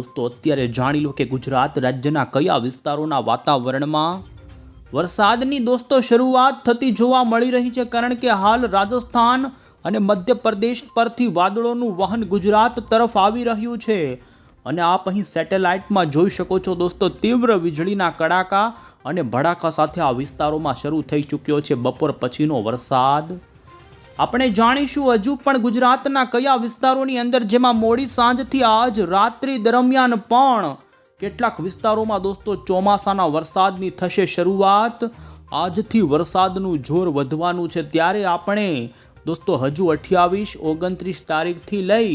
દોસ્તો અત્યારે જાણી લો કે ગુજરાત રાજ્યના કયા વિસ્તારોના વાતાવરણમાં વરસાદની દોસ્તો શરૂઆત થતી જોવા મળી રહી છે, કારણ કે હાલ રાજસ્થાન અને મધ્યપ્રદેશ પરથી વાદળોનું વહન ગુજરાત તરફ આવી રહ્યું છે અને આપ અહીં સેટેલાઇટમાં જોઈ શકો છો દોસ્તો, તીવ્ર વીજળીના કડાકા અને ભડાકા સાથે આ વિસ્તારોમાં શરૂ થઈ ચૂક્યો છે બપોર પછીનો વરસાદ. આપણે જાણીશું હજુ પણ ગુજરાતના કયા વિસ્તારોની અંદર, જેમાં મોડી સાંજથી આજ રાત્રિ દરમિયાન પણ કેટલાક વિસ્તારોમાં દોસ્તો ચોમાસાના વરસાદની થશે શરૂઆત. આજથી વરસાદનું જોર વધવાનું છે, ત્યારે આપણે દોસ્તો હજુ 28, 29 તારીખથી લઈ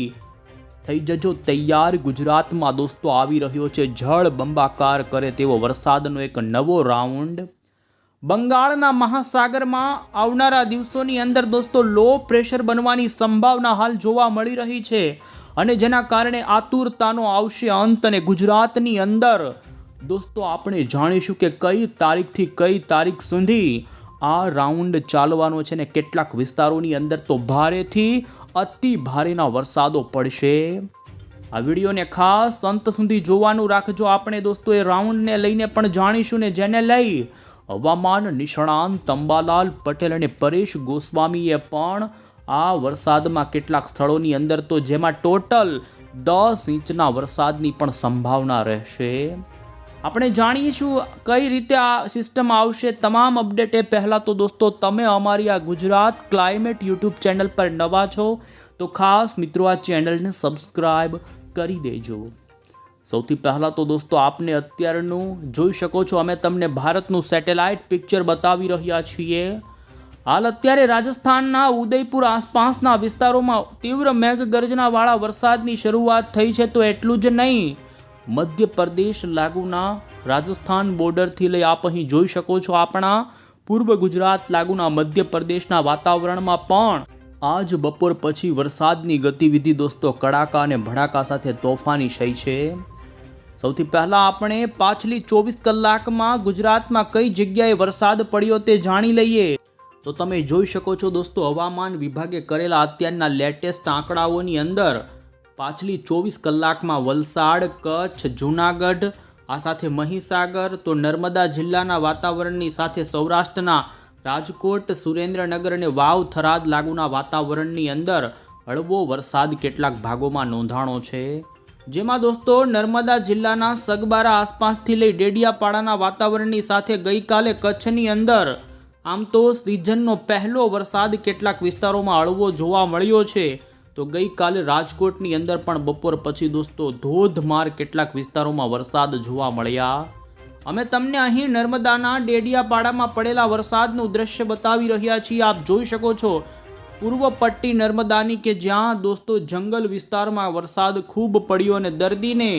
થઈ જજો તૈયાર. ગુજરાતમાં દોસ્તો આવી રહ્યો છે જળ બંબાકાર કરે તેવો વરસાદનો એક નવો રાઉન્ડ. બંગાળના મહાસાગરમાં આવનારા દિવસોની અંદર દોસ્તો લો પ્રેશર બનવાની સંભાવના હાલ જોવા મળી રહી છે અને જેના કારણે આતુરતાનો આવશે અંત. અને ગુજરાતની અંદર દોસ્તો આપણે જાણીશું કે કઈ તારીખથી કઈ તારીખ સુધી આ રાઉન્ડ ચાલવાનો છે ને કેટલાક વિસ્તારોની અંદર તો ભારેથી અતિ ભારેના વરસાદો પડશે. આ વિડીયોને ખાસ અંત સુધી જોવાનું રાખજો. આપણે દોસ્તો એ રાઉન્ડને લઈને પણ જાણીશું ને જેને લઈ હવામાન નિષ્ણાંત અંબાલાલ પટેલ અને પરેશ ગોસ્વામીએ પણ આ વરસાદમાં કેટલાક સ્થળોની અંદર તો જેમાં ટોટલ 10 ઇંચના વરસાદની પણ સંભાવના રહેશે. આપણે જાણીશું કઈ રીતે આ સિસ્ટમ આવશે. તમામ અપડેટ એ પહેલાં તો દોસ્તો તમે અમારી આ ગુજરાત ક્લાઇમેટ યુટ્યુબ ચેનલ પર નવા છો તો ખાસ મિત્રો આ ચેનલને સબસ્ક્રાઈબ કરી દેજો. સૌથી પહેલાં તો દોસ્તો આપને અત્યારનું જોઈ શકો છો, અમે તમને ભારતનું સેટેલાઇટ પિક્ચર બતાવી રહ્યા છીએ. હાલ અત્યારે રાજસ્થાનના ઉદયપુર આસપાસના વિસ્તારોમાં તીવ્ર મેઘગર્જનાવાળા વરસાદની શરૂઆત થઈ છે. તો એટલું જ નહીં, મધ્યપ્રદેશ લાગુના રાજસ્થાન બોર્ડરથી લઈ આપ અહીં જોઈ શકો છો આપણા પૂર્વ ગુજરાત લાગુના મધ્યપ્રદેશના વાતાવરણમાં પણ આજ બપોર પછી વરસાદની ગતિવિધિ દોસ્તો કડાકા અને ભડાકા સાથે તોફાની થઈ છે. સૌથી પહેલાં આપણે પાછલી 24 કલાકમાં ગુજરાતમાં કઈ જગ્યાએ વરસાદ પડ્યો તે જાણી લઈએ. તો તમે જોઈ શકો છો દોસ્તો હવામાન વિભાગે કરેલા અત્યારના લેટેસ્ટ આંકડાઓની અંદર પાછલી 24 કલાકમાં વલસાડ, કચ્છ, જૂનાગઢ, આ સાથે મહીસાગર, તો નર્મદા જિલ્લાના વાતાવરણની સાથે સૌરાષ્ટ્રના રાજકોટ, સુરેન્દ્રનગર અને વાવ થરાદ લાગુના વાતાવરણની અંદર હળવો વરસાદ કેટલાક ભાગોમાં નોંધાણો છે. જેમાં દોસ્તો નર્મદા જિલ્લાના સગબારા આસપાસથી લઈ ડેડિયાપાડાના વાતાવરણની સાથે ગઈકાલે કચ્છની અંદર આમ તો સિઝનનો પહેલો વરસાદ કેટલાક વિસ્તારોમાં હળવો જોવા મળ્યો છે. તો ગઈકાલે રાજકોટની અંદર પણ બપોર પછી દોસ્તો ધોધમાર કેટલાક વિસ્તારોમાં વરસાદ જોવા મળ્યા. અમે તમને અહીં નર્મદાના ડેડિયાપાડામાં પડેલા વરસાદનું દ્રશ્ય બતાવી રહ્યા છીએ. આપ જોઈ શકો છો પૂર્વ પટ્ટી નર્મદાની કે જ્યાં દોસ્તો જંગલ વિસ્તારમાં વરસાદ ખૂબ પડ્યો અને દર્દીને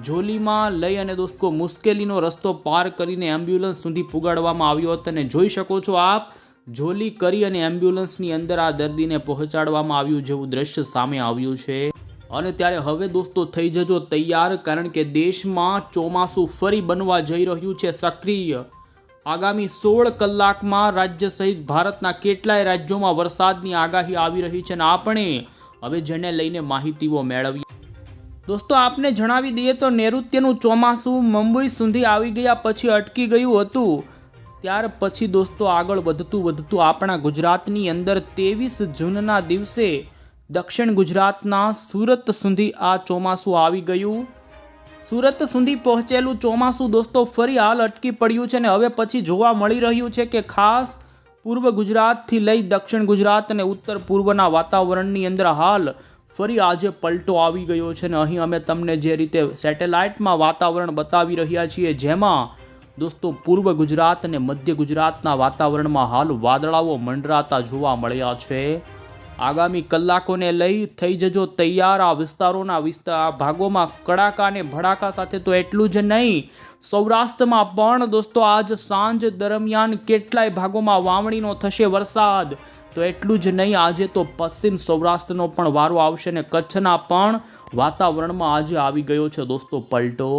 ઝોલીમાં લઈ અને દોસ્તો મુશ્કેલીનો રસ્તો પાર કરીને એમ્બ્યુલન્સ સુધી પુગાડવામાં આવ્યો હતો. અને જોઈ શકો છો આપ ઝોલી કરી અને એમ્બ્યુલન્સની અંદર આ દર્દીને પહોંચાડવામાં આવ્યું જેવું દ્રશ્ય સામે આવ્યું છે. અને ત્યારે હવે દોસ્તો થઈ જજો તૈયાર, કારણ કે દેશમાં ચોમાસું ફરી બનવા જઈ રહ્યું છે સક્રિય. આગામી 16 કલાકમાં રાજ્ય સહિત ભારતના કેટલાય રાજ્યોમાં વરસાદની આગાહી આવી રહી છે અને આપણે હવે જેને લઈને માહિતીઓ મેળવીએ. દોસ્તો આપને જણાવી દઈએ તો નૈઋત્યનું ચોમાસું મુંબઈ સુધી આવી ગયા પછી અટકી ગયું હતું. ત્યાર પછી દોસ્તો આગળ વધતું આપણા ગુજરાતની અંદર 23 જૂનના દિવસે દક્ષિણ ગુજરાતના સુરત સુધી આ ચોમાસું આવી ગયું. સુરત સુધી પહોંચેલું ચોમાસું દોસ્તો ફરી હાલ અટકી પડ્યું છે અને હવે પછી જોવા મળી રહ્યું છે કે ખાસ પૂર્વ ગુજરાતથી લઈ દક્ષિણ ગુજરાત અને ઉત્તર પૂર્વના વાતાવરણની અંદર હાલ ફરી આજે પલટો આવી ગયો છે. અને અહીં અમે તમને જે રીતે સેટેલાઇટમાં વાતાવરણ બતાવી રહ્યા છીએ, જેમાં દોસ્તો પૂર્વ ગુજરાત અને મધ્ય ગુજરાતના વાતાવરણમાં હાલ વાદળાઓ મંડરાતા જોવા મળ્યા છે. આગામી કલાકોને લઈ થઈ જજો તૈયાર. આ વિસ્તારોના ભાગોમાં કડાકા અને ભડાકા સાથે તો એટલું જ નહીં, સૌરાષ્ટ્રમાં પણ દોસ્તો આજ સાંજ દરમિયાન કેટલાય ભાગોમાં વાવણીનો થશે વરસાદ. તો એટલું જ નહીં, આજે તો પશ્ચિમ સૌરાષ્ટ્રનો પણ વારો આવશે અને કચ્છના પણ વાતાવરણમાં આજે આવી ગયો છે દોસ્તો પલટો.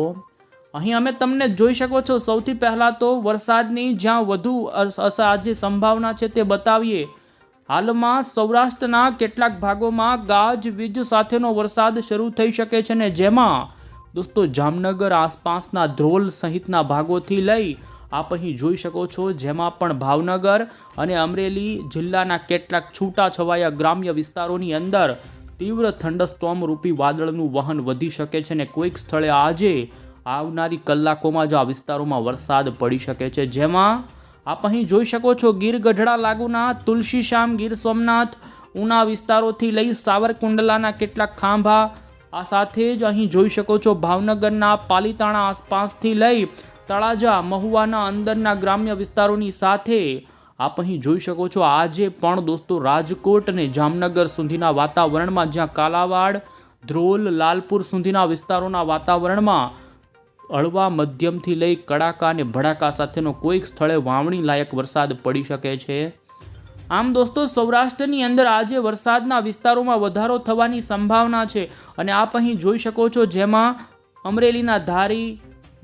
અહીં અમે તમને જોઈ શકો છો સૌથી પહેલાં તો વરસાદની જ્યાં વધુ આજે સંભાવના છે તે બતાવીએ. હાલમાં સૌરાષ્ટ્રના કેટલાક ભાગોમાં ગાજવીજ સાથેનો વરસાદ શરૂ થઈ શકે છે ને જેમાં દોસ્તો જામનગર આસપાસના ધ્રોલ સહિતના ભાગોથી લઈ આપ અહીં જોઈ શકો છો, જેમાં પણ ભાવનગર અને અમરેલી જિલ્લાના કેટલાક છૂટાછવાયા ગ્રામ્ય વિસ્તારોની અંદર તીવ્ર થંડરસ્ટોર્મ રૂપી વાદળનું વહન વધી શકે છે અને કોઈક સ્થળે આજે આવનારી કલાકોમાં જ આ વિસ્તારોમાં વરસાદ પડી શકે છે, જેમાં આપ અહીં જોઈ શકો છો ગીર ગઢડા લાગુના તુલસીશ્યામ, ગીર સોમનાથ, ઉના વિસ્તારોથી લઈ સાવરકુંડલાના કેટલાક ખાંભા, આ સાથે જ અહીં જોઈ શકો છો ભાવનગરના પાલીતાણા આસપાસથી લઈ તળાજા, મહુવાના અંદરના ગ્રામ્ય વિસ્તારોની સાથે આપ અહીં જોઈ શકો છો આજે પણ દોસ્તો રાજકોટ અને જામનગર સુધીના વાતાવરણમાં, જ્યાં કાલાવાડ, ધ્રોલ, લાલપુર સુધીના વિસ્તારોના વાતાવરણમાં હળવા મધ્યમથી લઈ કડાકા અને ભડાકા સાથેનો કોઈક સ્થળે વાવણી લાયક વરસાદ પડી શકે છે. આમ દોસ્તો સૌરાષ્ટ્રની અંદર આજે વરસાદના વિસ્તારોમાં વધારો થવાની સંભાવના છે અને આપ અહીં જોઈ શકો છો, જેમાં અમરેલીના ધારી,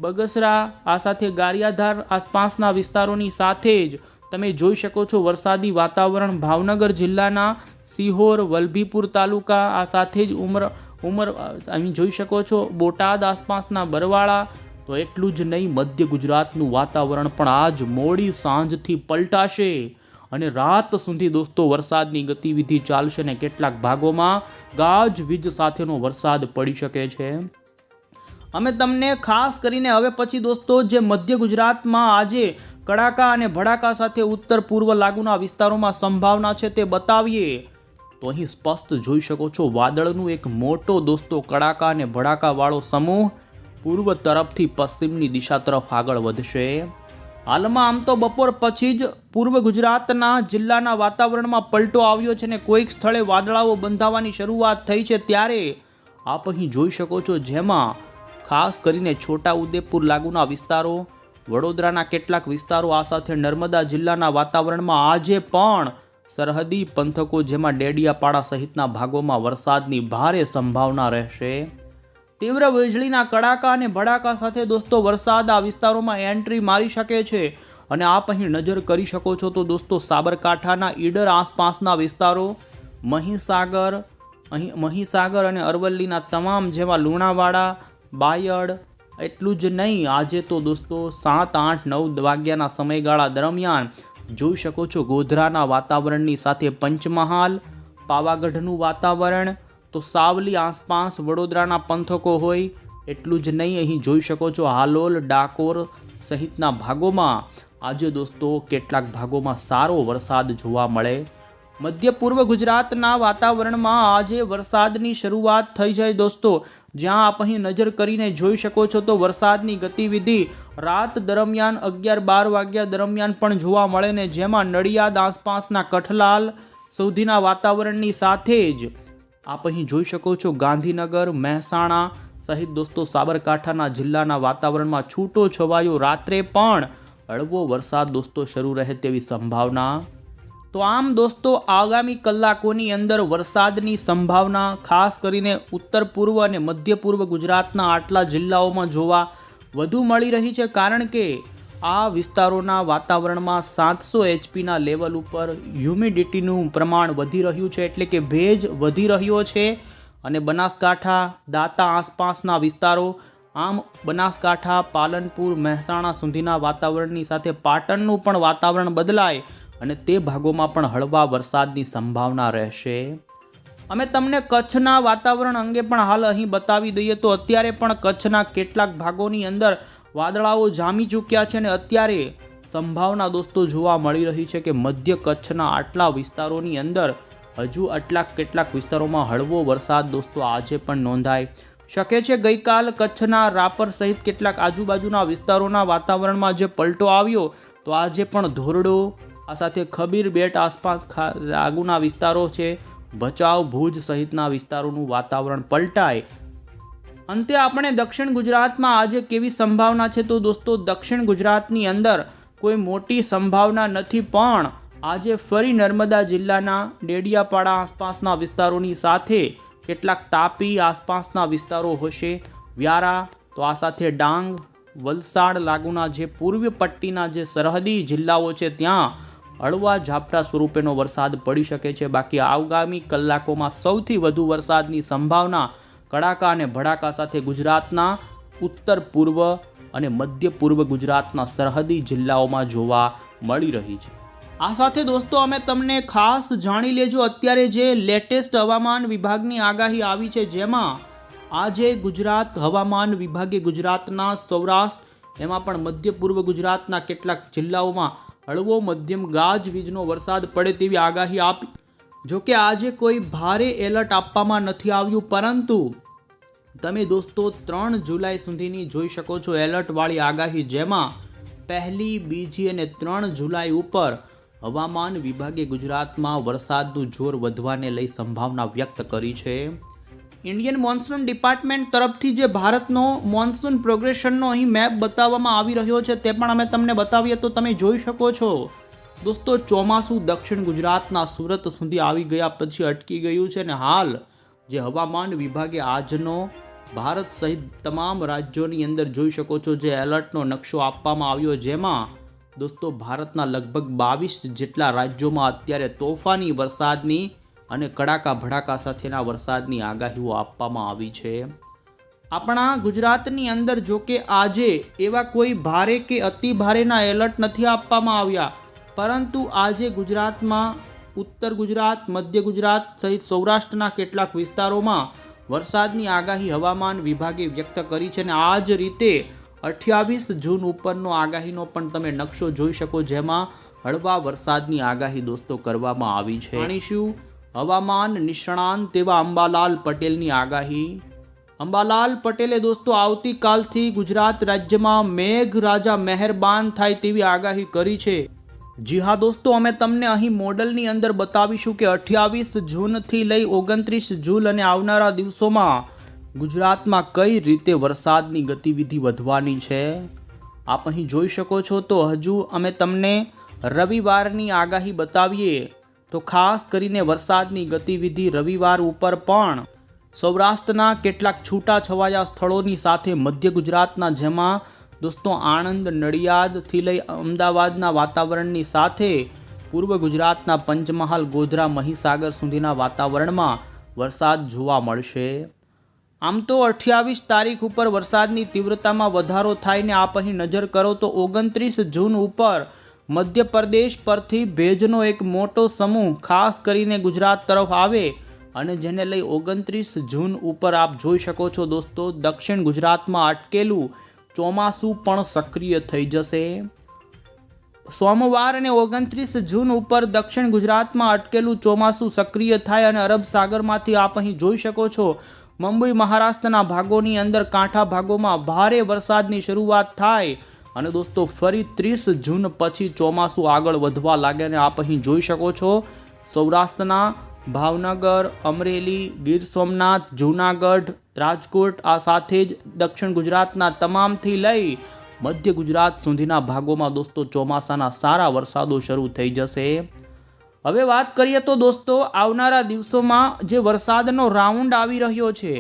બગસરા, આ સાથે ગારિયાધાર આસપાસના વિસ્તારોની સાથે જ તમે જોઈ શકો છો વરસાદી વાતાવરણ ભાવનગર જિલ્લાના સિહોર, વલભીપુર તાલુકા, આ સાથે જ ઉમર અહીં જોઈ શકો છો બોટાદ આસપાસના બરવાળા. તો એટલું જ નહીં, મધ્ય ગુજરાતનું વાતાવરણ પણ આજ મોડી સાંજથી પલટાશે અને રાત સુધી દોસ્તો વરસાદની ગતિવિધિ ચાલશે અને કેટલાક ભાગોમાં ગાજવીજ સાથેનો વરસાદ પડી શકે છે. અમે તમને ખાસ કરીને હવે પછી દોસ્તો જે મધ્ય ગુજરાતમાં આજે કડાકા અને ભડાકા સાથે ઉત્તર પૂર્વ લાગુના વિસ્તારોમાં સંભાવના છે તે બતાવીએ. તો અહીં સ્પષ્ટ જોઈ શકો છો વાદળનું એક મોટો દોસ્તો કડાકા અને ભડાકા વાળો સમૂહ પૂર્વ તરફથી પશ્ચિમની દિશા તરફ આગળ વધશે. હાલમાં આમ તો બપોર પછી જ પૂર્વ ગુજરાતના જિલ્લાના વાતાવરણમાં પલટો આવ્યો છે અને કોઈક સ્થળે વાદળાઓ બંધાવાની શરૂઆત થઈ છે, ત્યારે આપ અહીં જોઈ શકો છો, જેમાં ખાસ કરીને છોટા ઉદેપુર લાગુના વિસ્તારો, વડોદરાના કેટલાક વિસ્તારો, આ સાથે નર્મદા જિલ્લાના વાતાવરણમાં આજે પણ સરહદી પંથકો જેમાં ડેડિયાપાડા સહિતના ભાગોમાં વરસાદની ભારે સંભાવના રહેશે. તીવ્ર વીજળીના કડાકા અને ભડાકા સાથે દોસ્તો વરસાદ આ વિસ્તારોમાં એન્ટ્રી મારી શકે છે અને આપ અહીં નજર કરી શકો છો તો દોસ્તો સાબરકાંઠાના ઈડર આસપાસના વિસ્તારો, મહીસાગર અને અરવલ્લીના તમામ જેવા લુણાવાડા, બાયડ, એટલું જ નહીં આજે તો દોસ્તો 7, 8, 9 વાગ્યાના સમયગાળા દરમિયાન જોઈ શકો છો ગોધરાના વાતાવરણની સાથે પંચમહાલ, પાવાગઢનું વાતાવરણ, તો સાવલી આસપાસ વડોદરાના પંથકો હોય. એટલું જ નહીં, અહીં જોઈ શકો છો હાલોલ, ડાકોર સહિતના ભાગોમાં આજે દોસ્તો કેટલાક ભાગોમાં સારો વરસાદ જોવા મળે. મધ્ય પૂર્વ ગુજરાતના વાતાવરણમાં આજે વરસાદની શરૂઆત થઈ જાય દોસ્તો, જ્યાં આપ અહીં નજર કરીને જોઈ શકો છો તો વરસાદની ગતિવિધિ રાત દરમિયાન 11-12 વાગ્યા દરમિયાન પણ જોવા મળે ને, જેમાં નડિયાદ આસપાસના કઠલાલ સુધીના વાતાવરણની સાથે જ આપ અહીં જોઈ શકો છો ગાંધીનગર, મહેસાણા સહિત દોસ્તો સાબરકાંઠાના જિલ્લાના વાતાવરણમાં છૂટો છવાયો રાત્રે પણ હળવો વરસાદ દોસ્તો શરૂ રહે તેવી સંભાવના. તો આમ દોસ્તો આગામી કલાકોની અંદર વરસાદની સંભાવના ખાસ કરીને ઉત્તર પૂર્વ અને મધ્ય પૂર્વ ગુજરાતના આટલા જિલ્લાઓમાં જોવા વધુ મળી રહી છે, કારણ કે આ વિસ્તારોના વાતાવરણમાં 700 HPના લેવલ ઉપર હ્યુમિડિટીનું પ્રમાણ વધી રહ્યું છે, એટલે કે ભેજ વધી રહ્યો છે. અને બનાસકાંઠા, દાંતા આસપાસના વિસ્તારો, આમ બનાસકાંઠા, પાલનપુર, મહેસાણા સુધીના વાતાવરણની સાથે પાટણનું પણ વાતાવરણ બદલાય અને તે ભાગોમાં પણ હળવા વરસાદની સંભાવના રહેશે. અમે તમને કચ્છના વાતાવરણ અંગે પણ હાલ અહીં બતાવી દઈએ તો અત્યારે પણ કચ્છના કેટલાક ભાગોની અંદર વાદળાઓ જામી ચૂક્યા છે અને અત્યારે સંભાવના દોસ્તો જોવા મળી રહી છે કે મધ્ય કચ્છના આટલા વિસ્તારોની અંદર હજુ કેટલાક વિસ્તારોમાં હળવો વરસાદ દોસ્તો આજે પણ નોંધાય શકે છે. ગઈકાલ કચ્છના રાપર સહિત કેટલાક આજુબાજુના વિસ્તારોના વાતાવરણમાં જે પલટો આવ્યો તો આજે પણ ધોરડો, આ સાથે ખબીર બેટ આસપાસ આગુના વિસ્તારો છે, ભચાઉ, ભુજ સહિતના વિસ્તારોનું વાતાવરણ પલટાય. અંતે આપણે દક્ષિણ ગુજરાતમાં આજે કેવી સંભાવના છે તો દોસ્તો દક્ષિણ ગુજરાતની અંદર કોઈ મોટી સંભાવના નથી, પણ આજે ફરી નર્મદા જિલ્લાના ડેડિયાપાડા આસપાસના વિસ્તારોની સાથે કેટલાક તાપી આસપાસના વિસ્તારો હશે, વ્યારા, તો આ સાથે ડાંગ, વલસાડ લાગુના જે પૂર્વ પટ્ટીના જે સરહદી જિલ્લાઓ છે ત્યાં હળવા ઝાપટા સ્વરૂપેનો વરસાદ પડી શકે છે. બાકી આગામી કલાકોમાં સૌથી વધુ વરસાદની સંભાવના કડાકા અને ભડાકા સાથે ગુજરાતના ઉત્તર પૂર્વ અને મધ્ય પૂર્વ ગુજરાતના સરહદી જિલ્લાઓમાં જોવા મળી રહી છે. આ સાથે દોસ્તો અમે તમને ખાસ જાણી લેજો અત્યારે જે લેટેસ્ટ હવામાન વિભાગની આગાહી આવી છે, જેમાં આજે ગુજરાત હવામાન વિભાગે ગુજરાતના સૌરાષ્ટ્ર એમાં પણ મધ્ય પૂર્વ ગુજરાતના કેટલાક જિલ્લાઓમાં હળવો મધ્યમ ગાજવીજનો વરસાદ પડે તેવી આગાહી આપી. જોકે આજે કોઈ ભારે એલર્ટ આપવામાં નથી આવ્યું, પરંતુ તમે દોસ્તો 3 જુલાઈ સુધીની જોઈ શકો છો એલર્ટવાળી આગાહી, જેમાં 1, 2 અને 3 જુલાઈ ઉપર હવામાન વિભાગે ગુજરાતમાં વરસાદનું જોર વધવાને લઈ સંભાવના વ્યક્ત કરી છે. ઇન્ડિયન મોન્સૂન ડિપાર્ટમેન્ટ તરફથી જે ભારતનો મોન્સૂન પ્રોગ્રેશનનો અહીં મેપ બતાવવામાં આવી રહ્યો છે તે પણ અમે તમને બતાવીએ તો તમે જોઈ શકો છો દોસ્તો, ચોમાસું દક્ષિણ ગુજરાતના સુરત સુધી આવી ગયા પછી અટકી ગયું છે અને હાલ જે હવામાન વિભાગે આજનો ભારત સહિત તમામ રાજ્યોની અંદર જોઈ શકો છો જે એલર્ટનો નકશો આપવામાં આવ્યો, જેમાં દોસ્તો ભારતના લગભગ 22 જેટલા રાજ્યોમાં અત્યારે તોફાની વરસાદની અને કડાકા ભડાકા સાથેના વરસાદની આગાહીઓ આપવામાં આવી છે. આપણા ગુજરાતની અંદર જોકે આજે એવા કોઈ ભારે કે અતિ ભારેના એલર્ટ નથી આપવામાં આવ્યા, પરંતુ આજે ગુજરાતમાં ઉત્તર ગુજરાત, મધ્ય ગુજરાત સહિત સૌરાષ્ટ્રના કેટલાક વિસ્તારોમાં વરસાદની આગાહી હવામાન વિભાગે વ્યક્ત કરી છે અને આ જ રીતે 28 જૂન ઉપરનો આગાહીનો પણ તમે નકશો જોઈ શકો, જેમાં હળવા વરસાદની આગાહી દોસ્તો કરવામાં આવી છે. જાણીશું હવામાન નિષ્ણાંત એવા અંબાલાલ પટેલની આગાહી. અંબાલાલ પટેલે દોસ્તો આવતીકાલથી ગુજરાત રાજ્યમાં મેઘરાજા મહેરબાન થાય તેવી આગાહી કરી છે. જી હા દોસ્તો, અમે તમને અહીં મોડલની અંદર બતાવીશું કે 28 જૂનથી લઈ 29 જૂન અને આવનારા દિવસોમાં ગુજરાતમાં કઈ રીતે વરસાદની ગતિવિધિ વધવાની છે. આપ અહીં જોઈ શકો છો. તો હજુ અમે તમને રવિવારની આગાહી બતાવીએ તો ખાસ કરીને વરસાદની ગતિવિધિ રવિવાર ઉપર પણ સૌરાષ્ટ્રના કેટલાક છૂટાછવાયા સ્થળોની સાથે મધ્ય ગુજરાતના, જેમાં દોસ્તો આણંદ, નડિયાદથી લઈ અમદાવાદના વાતાવરણની સાથે પૂર્વ ગુજરાતના પંચમહાલ, ગોધરા, મહીસાગર સુધીના વાતાવરણમાં વરસાદ જોવા મળશે. આમ તો 28 તારીખ ઉપર વરસાદની તીવ્રતામાં વધારો થાય ને આપ અહીં નજર કરો તો 29 જૂન ઉપર મધ્યપ્રદેશ પરથી ભેજનો એક મોટો સમૂહ ખાસ કરીને ગુજરાત તરફ આવે અને જેને લઈ 29 જૂન ઉપર આપ જોઈ શકો છો દોસ્તો દક્ષિણ ગુજરાતમાં અટકેલું ચોમાસું પણ સક્રિય થઈ જશે. સોમવાર અને 29 જૂન ઉપર દક્ષિણ ગુજરાતમાં અટકેલું ચોમાસું સક્રિય થાય અને અરબ સાગરમાંથી આપ અહીં જોઈ શકો છો મુંબઈ, મહારાષ્ટ્રના ભાગોની અંદર કાંઠા ભાગોમાં ભારે વરસાદની શરૂઆત થાય અને દોસ્તો ફરી 30 જૂન પછી ચોમાસું આગળ વધવા લાગે અને આપ અહીં જોઈ શકો છો સૌરાષ્ટ્રના ભાવનગર, અમરેલી, ગીર સોમનાથ, જૂનાગઢ, રાજકોટ, આ સાથે જ દક્ષિણ ગુજરાતના તમામથી લઈ મધ્ય ગુજરાત સુધીના ભાગોમાં દોસ્તો ચોમાસાના સારા વરસાદો શરૂ થઈ જશે. હવે વાત કરીએ તો દોસ્તો આવનારા દિવસોમાં જે વરસાદનો રાઉન્ડ આવી રહ્યો છે,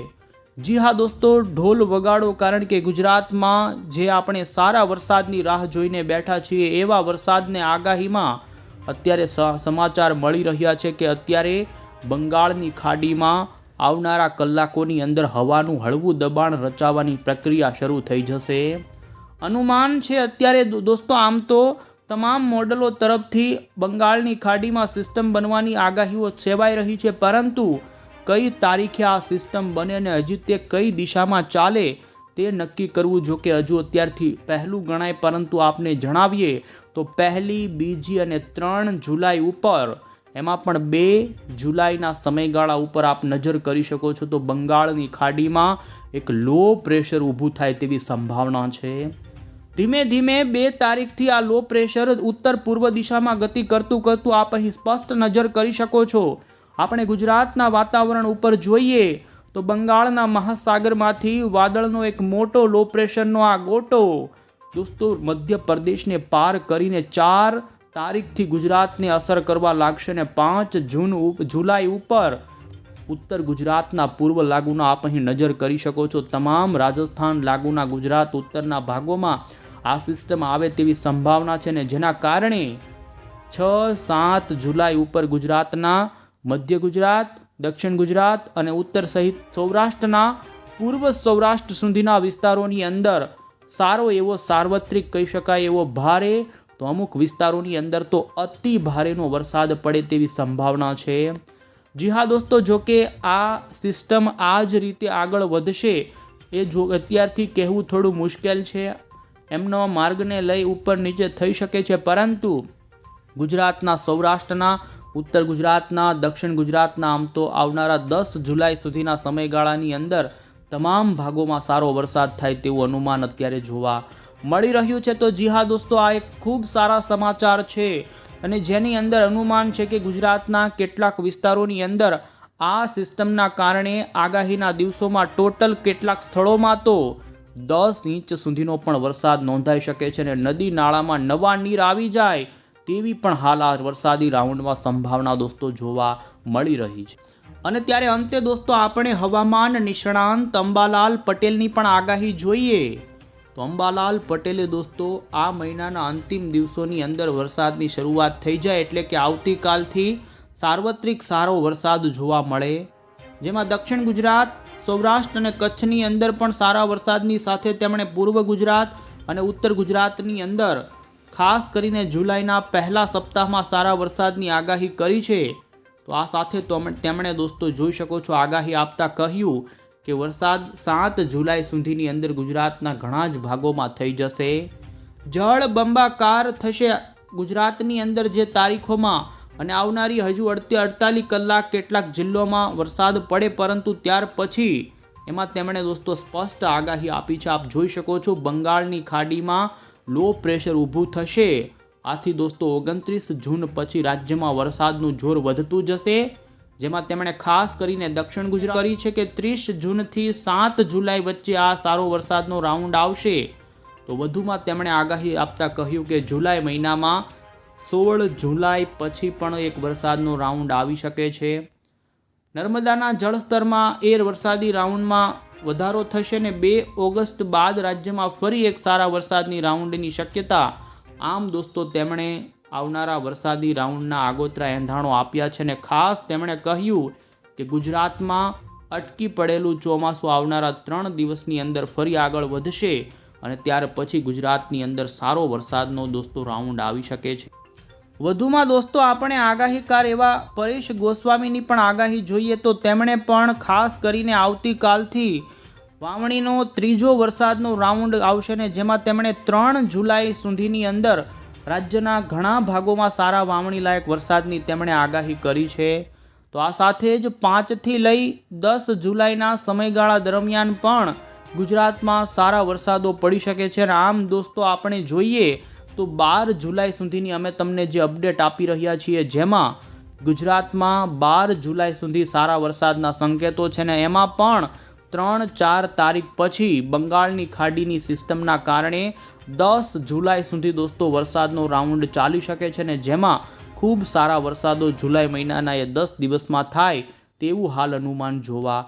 જી હા દોસ્તો ઢોલ વગાડો, કારણ કે ગુજરાતમાં જે આપણે સારા વરસાદની રાહ જોઈને બેઠા છીએ એવા વરસાદને આગાહીમાં અત્યારે સમાચાર મળી રહ્યા છે કે અત્યારે બંગાળની ખાડીમાં આવનારા કલાકોની અંદર હવાનું હળવું દબાણ રચાવાની પ્રક્રિયા શરૂ થઈ જશે. અનુમાન છે અત્યારે દોસ્તો આમ તો તમામ મોડલો તરફથી બંગાળની ખાડીમાં સિસ્ટમ બનવાની આગાહીઓ સેવાઈ રહી છે, પરંતુ કઈ તારીખે આ સિસ્ટમ બને અને હજી તે કઈ દિશામાં ચાલે તે નક્કી કરવું જો કે હજુ અત્યારથી પહેલું ગણાય, પરંતુ આપને જણાવીએ તો 1, 2 અને 3 જુલાઈ ઉપર, એમાં પણ 2 જુલાઈના સમયગાળા ઉપર આપ નજર કરી શકો છો તો બંગાળની ખાડીમાં એક લો પ્રેશર ઊભું થાય તેવી સંભાવના છે. ધીમે ધીમે 2 તારીખથી આ લો પ્રેશર ઉત્તર પૂર્વ દિશામાં ગતિ કરતું આપ અહીં સ્પષ્ટ નજર કરી શકો છો. આપણે ગુજરાતના વાતાવરણ ઉપર જોઈએ તો બંગાળના મહાસાગરમાંથી વાદળનો એક મોટો લો પ્રેશરનો આ ગોટો દોસ્તો મધ્યપ્રદેશને પાર કરીને 4 તારીખથી ગુજરાતને અસર કરવા લાગશે અને 5 જુલાઈ ઉપર ઉત્તર ગુજરાતના પૂર્વ લાગુના આપ અહીં નજર કરી શકો છો. તમામ રાજસ્થાન લાગુના ગુજરાત ઉત્તરના ભાગોમાં આ સિસ્ટમ આવે તેવી સંભાવના છે ને જેના કારણે 6-7 જુલાઈ ઉપર ગુજરાતના મધ્ય ગુજરાત, દક્ષિણ ગુજરાત અને ઉત્તર સહિત સૌરાષ્ટ્રના પૂર્વ સૌરાષ્ટ્ર સુધીના વિસ્તારોની અંદર સારો એવો સાર્વત્રિક કહી શકાય એવો ભારે, તો અમુક વિસ્તારોની અંદર તો અતિ ભારેનો વરસાદ પડે તેવી સંભાવના છે. જી હા દોસ્તો, જો કે આ સિસ્ટમ આ જ રીતે આગળ વધશે એ જો અત્યારથી કહેવું થોડું મુશ્કેલ છે. એમનો માર્ગને લઈ ઉપર નીચે થઈ શકે છે, પરંતુ ગુજરાતના, સૌરાષ્ટ્રના, ઉત્તર ગુજરાતના, દક્ષિણ ગુજરાતના આમ તો આવનારા 10 જુલાઈ સુધીના સમયગાળાની અંદર તમામ ભાગોમાં સારો વરસાદ થાય તેવું અનુમાન અત્યારે જોવા મળી રહ્યું છે. તો જી હા દોસ્તો, આ એક ખૂબ સારા સમાચાર છે અને જેની અંદર અનુમાન છે કે ગુજરાતના કેટલાક વિસ્તારોની અંદર આ સિસ્ટમના કારણે આગાહીના દિવસોમાં ટોટલ કેટલાક સ્થળોમાં તો 10 ઇંચ સુધીનો પણ વરસાદ નોંધાઈ શકે છે અને નદી નાળામાં નવા નીર આવી જાય તેવી પણ હાલ આ વરસાદી રાઉન્ડમાં સંભાવના દોસ્તો જોવા મળી રહી છે. અને ત્યારે અંતે દોસ્તો આપણે હવામાન નિષ્ણાંત અંબાલાલ પટેલની પણ આગાહી જોઈએ. તો અંબાલાલ પટેલે દોસ્તો આ મહિનાના અંતિમ દિવસોની અંદર વરસાદની શરૂઆત થઈ જાય એટલે કે આવતીકાલથી સાર્વત્રિક સારો વરસાદ જોવા મળે, જેમાં દક્ષિણ ગુજરાત, સૌરાષ્ટ્ર અને કચ્છની અંદર પણ સારા વરસાદની સાથે તેમણે પૂર્વ ગુજરાત અને ઉત્તર ગુજરાતની અંદર ખાસ કરીને જુલાઈના પહેલા સપ્તાહમાં સારા વરસાદની આગાહી કરી છે. તો આ સાથે તેમણે દોસ્તો જોઈ શકો છો આગાહી આપતા કહ્યું કે વરસાદ 7 જુલાઈ સુધીની અંદર ગુજરાતના ઘણા જ ભાગોમાં થઈ જશે. જળ બંબાકાર થશે ગુજરાતની અંદર જે તારીખોમાં, અને આવનારી હજુ 48 કલાક કેટલાક જિલ્લામાં વરસાદ પડે, પરંતુ ત્યાર પછી એમાં તેમણે દોસ્તો સ્પષ્ટ આગાહી આપી છે. આપ જોઈ શકો છો બંગાળની ખાડીમાં લો પ્રેશર ઊભું થશે. આથી દોસ્તો 29 જૂન પછી રાજ્યમાં વરસાદનું જોર વધતું જશે, જેમાં તેમણે ખાસ કરીને દક્ષિણ ગુજરાત કરી છે કે 30 જૂનથી 7 જુલાઈ વચ્ચે આ સારો વરસાદનો રાઉન્ડ આવશે. તો વધુમાં તેમણે આગાહી આપતા કહ્યું કે જુલાઈ મહિનામાં 16 જુલાઈ પછી પણ એક વરસાદનો રાઉન્ડ આવી શકે છે. નર્મદાના જળસ્તરમાં વરસાદી રાઉન્ડમાં વધારો થશે અને 2 ઓગસ્ટ બાદ રાજ્યમાં ફરી એક સારા વરસાદની રાઉન્ડની શક્યતા. આમ દોસ્તો તેમણે આવનારા વરસાદી રાઉન્ડના આગોતરા એંધાણો આપ્યા છે અને ખાસ તેમણે કહ્યું કે ગુજરાતમાં અટકી પડેલું ચોમાસું આવનારા 3 દિવસની અંદર ફરી આગળ વધશે અને ત્યાર પછી ગુજરાતની અંદર સારો વરસાદનો દોસ્તો રાઉન્ડ આવી શકે છે. વધુમાં દોસ્તો આપણે આગાહીકાર એવા પરેશ ગોસ્વામીની પણ આગાહી જોઈએ તો તેમણે પણ ખાસ કરીને આવતીકાલથી વાવણીનો ત્રીજો વરસાદનો રાઉન્ડ આવશે ને જેમાં તેમણે 3 જુલાઈ સુધીની અંદર રાજ્યના ઘણા ભાગોમાં સારા વાવણી લાયક વરસાદની તેમણે આગાહી કરી છે. તો આ સાથે જ 5 થી લઈ 10 જુલાઈના સમયગાળા દરમિયાન પણ ગુજરાતમાં સારા વરસાદો પડી શકે છે. અને આમ દોસ્તો આપણે જોઈએ તો 12 જુલાઈ સુધીની અમે તમને જે અપડેટ આપી રહ્યા છીએ, જેમાં ગુજરાતમાં 12 જુલાઈ સુધી સારા વરસાદના સંકેતો છે ને એમાં પણ 3-4 તારીખ પછી બંગાળની ખાડીની સિસ્ટમના કારણે 10 જુલાઈ સુધી દોસ્તો વરસાદનો રાઉન્ડ ચાલી શકે છે ને જેમાં ખૂબ સારા વરસાદો જુલાઈ મહિનાના એ 10 દિવસમાં થાય તેવું હાલ અનુમાન જોવા